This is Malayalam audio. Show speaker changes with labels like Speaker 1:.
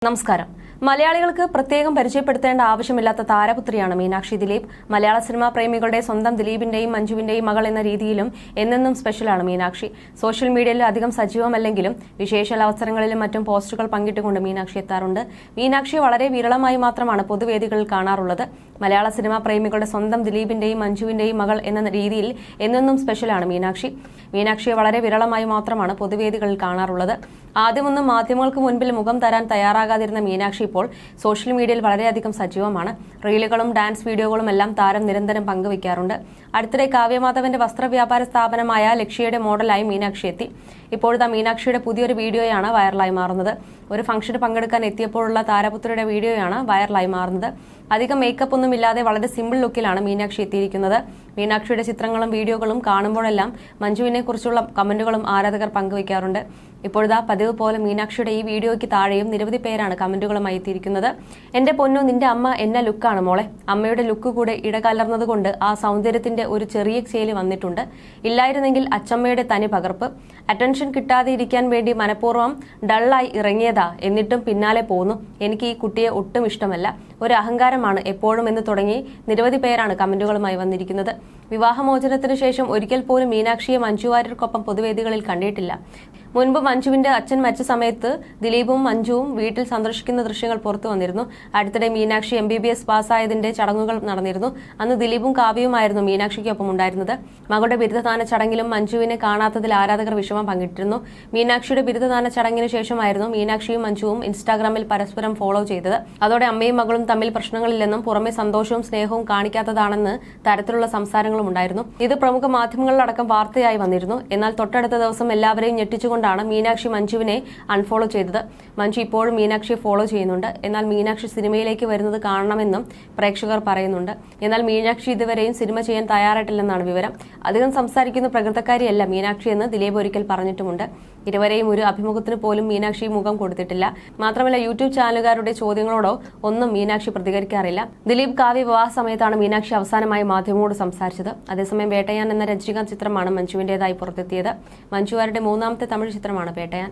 Speaker 1: നമസ്കാരം. മലയാളികൾക്ക് പ്രത്യേകം പരിചയപ്പെടുത്തേണ്ട ആവശ്യമില്ലാത്ത താരപുത്രിയാണ് മീനാക്ഷി ദിലീപ്. മലയാള സിനിമാ പ്രേമികളുടെ സ്വന്തം ദിലീപിന്റെയും മഞ്ജുവിന്റെയും മകൾ എന്ന രീതിയിലും എന്നെന്നും സ്പെഷ്യലാണ് മീനാക്ഷി. സോഷ്യൽ മീഡിയയിൽ അധികം സജീവമല്ലെങ്കിലും വിശേഷ അവസരങ്ങളിലും മറ്റും പോസ്റ്റുകൾ പങ്കിട്ടുകൊണ്ട് മീനാക്ഷി എത്താറുണ്ട്. മീനാക്ഷി വളരെ വിരളമായി മാത്രമാണ് പൊതുവേദികളിൽ കാണാറുള്ളത്. മലയാള സിനിമാ പ്രേമികളുടെ സ്വന്തം ദിലീപിന്റെയും മഞ്ജുവിന്റെയും മകൾ എന്ന രീതിയിൽ എന്നെന്നും സ്പെഷ്യലാണ് മീനാക്ഷി. മീനാക്ഷിയെ വളരെ വിരളമായി മാത്രമാണ് പൊതുവേദികളിൽ കാണാറുള്ളത്. ആദ്യമൊന്നും മാധ്യമങ്ങൾക്ക് മുൻപിൽ മുഖം തരാൻ തയ്യാറാകാതിരുന്ന മീനാക്ഷി ഇപ്പോൾ സോഷ്യൽ മീഡിയയിൽ വളരെയധികം സജീവമാണ്. റീലുകളും ഡാൻസ് വീഡിയോകളും എല്ലാം താരം നിരന്തരം പങ്കുവയ്ക്കാറുണ്ട്. അടുത്തിടെ കാവ്യമാധവന്റെ വസ്ത്രവ്യാപാര സ്ഥാപനമായ ലക്ഷ്യയുടെ മോഡലായി മീനാക്ഷി എത്തി. ഇപ്പോഴത്തെ മീനാക്ഷിയുടെ പുതിയൊരു വീഡിയോയാണ് വൈറലായി മാറുന്നത്. ഒരു ഫംഗ്ഷന് പങ്കെടുക്കാൻ എത്തിയപ്പോഴുള്ള താരപുത്രിയുടെ വീഡിയോയാണ് വൈറലായി മാറുന്നത്. അധികം മേക്കപ്പ് ഒന്നും ഇല്ലാതെ വളരെ സിമ്പിൾ ലുക്കിലാണ് മീനാക്ഷി എത്തിയിരിക്കുന്നത്. മീനാക്ഷിയുടെ ചിത്രങ്ങളും വീഡിയോകളും കാണുമ്പോഴെല്ലാം മഞ്ജുവിനെ കുറിച്ചുള്ള കമന്റുകളും ആരാധകർ പങ്കുവയ്ക്കാറുണ്ട്. ഇപ്പോഴത്തെ പതിവ് പോലെ മീനാക്ഷിയുടെ ഈ വീഡിയോയ്ക്ക് താഴെയും നിരവധി പേരാണ് കമന്റുകളുമായി എത്തിയിരിക്കുന്നത്. എന്റെ പൊന്നു, നിന്റെ അമ്മ എന്ന ലുക്കാണ് മോളെ. അമ്മയുടെ ലുക്ക് കൂടെ ഇടകലർന്നതുകൊണ്ട് ആ സൗന്ദര്യത്തിന്റെ ഒരു ചെറിയ ചേലി വന്നിട്ടുണ്ട്. ഇല്ലായിരുന്നെങ്കിൽ അച്ചമ്മയുടെ തനി പകർപ്പ്. അറ്റൻഷൻ കിട്ടാതെ ഇരിക്കാൻ വേണ്ടി മനഃപൂർവ്വം ഡള്ളായി ഇറങ്ങിയതാ, എന്നിട്ടും പിന്നാലെ പോന്നു. എനിക്ക് ഈ കുട്ടിയെ ഒട്ടും ഇഷ്ടമല്ല. ഒരു അഹങ്കാരമാണ് എപ്പോഴും എന്ന് തുടങ്ങി നിരവധി പേരാണ് കമന്റുകളുമായി വന്നിരിക്കുന്നത്. വിവാഹമോചനത്തിനു ശേഷം ഒരിക്കൽ പോലും മീനാക്ഷിയെ മഞ്ജു വാര്യർക്കൊപ്പം പൊതുവേദികളിൽ കണ്ടിട്ടില്ല. മുൻപ് മഞ്ജുവിന്റെ അച്ഛൻ മരിച്ച സമയത്ത് ദിലീപും മഞ്ജുവും വീട്ടിൽ സന്ദർശിക്കുന്ന ദൃശ്യങ്ങൾ പുറത്തു വന്നിരുന്നു. അടുത്തിടെ മീനാക്ഷി MBBS പാസ്സായതിന്റെ ചടങ്ങുകൾ നടന്നിരുന്നു. അന്ന് ദിലീപും കാവ്യയുമായിരുന്നു മീനാക്ഷിക്കൊപ്പം ഉണ്ടായിരുന്നത്. മകളുടെ ബിരുദദാന ചടങ്ങിലും മഞ്ജുവിനെ കാണാത്തതിൽ ആരാധകർ വിഷമം പങ്കിട്ടിരുന്നു. മീനാക്ഷിയുടെ ബിരുദദാന ചടങ്ങിന് ശേഷമായിരുന്നു മീനാക്ഷിയും മഞ്ജുവും ഇൻസ്റ്റാഗ്രാമിൽ പരസ്പരം ഫോളോ ചെയ്തത്. അതോടെ അമ്മയും മകളും തമ്മിൽ പ്രശ്നങ്ങളില്ലെന്നും പുറമെ സന്തോഷവും സ്നേഹവും കാണിക്കാത്തതാണെന്ന് തരത്തിലുള്ള സംസാരങ്ങളും ഉണ്ടായിരുന്നു. ഇത് പ്രമുഖ മാധ്യമങ്ങളിലടക്കം വാർത്തയായി വന്നിരുന്നു. എന്നാൽ തൊട്ടടുത്ത ദിവസം എല്ലാവരെയും ഞെട്ടിച്ചുകൊണ്ടാണ് മീനാക്ഷി മഞ്ജുവിനെ അൺഫോളോ ചെയ്തത്. മഞ്ജു ഇപ്പോഴും മീനാക്ഷിയെ ഫോളോ ചെയ്യുന്നുണ്ട്. എന്നാൽ മീനാക്ഷി സിനിമയിലേക്ക് വരുന്നത് കാണണമെന്നും പ്രേക്ഷകർ പറയുന്നുണ്ട്. എന്നാൽ മീനാക്ഷി ഇതുവരെയും സിനിമ ചെയ്യാൻ തയ്യാറായിട്ടില്ലെന്നാണ് വിവരം. അധികം സംസാരിക്കുന്ന പ്രകൃതക്കാരിയല്ല മീനാക്ഷി എന്ന് ദിലീപ് ഒരിക്കൽ പറഞ്ഞിട്ടുമുണ്ട്. ഇരുവരെയും ഒരു അഭിമുഖത്തിന് പോലും മീനാക്ഷി മുഖം കൊടുത്തിട്ടില്ല. മാത്രമല്ല യൂട്യൂബ് ചാനലുകാരുടെ ചോദ്യങ്ങളോടോ ഒന്നും മീനാക്ഷി പ്രതികരിക്കാറില്ല. ദിലീപ് കാവ്യ വിവാഹ സമയത്താണ് മീനാക്ഷി അവസാനമായി മാധ്യമങ്ങളോട് സംസാരിച്ചത്. അതേസമയം വേട്ടയാൻ എന്ന രജനീകാന്ത് ചിത്രമാണ് മഞ്ജുവിന്റേതായി പുറത്തെത്തിയത്. മഞ്ജു വാര്യരുടെ മൂന്നാമത്തെ തമിഴ് ചിത്രമാണ് വേട്ടയാൻ.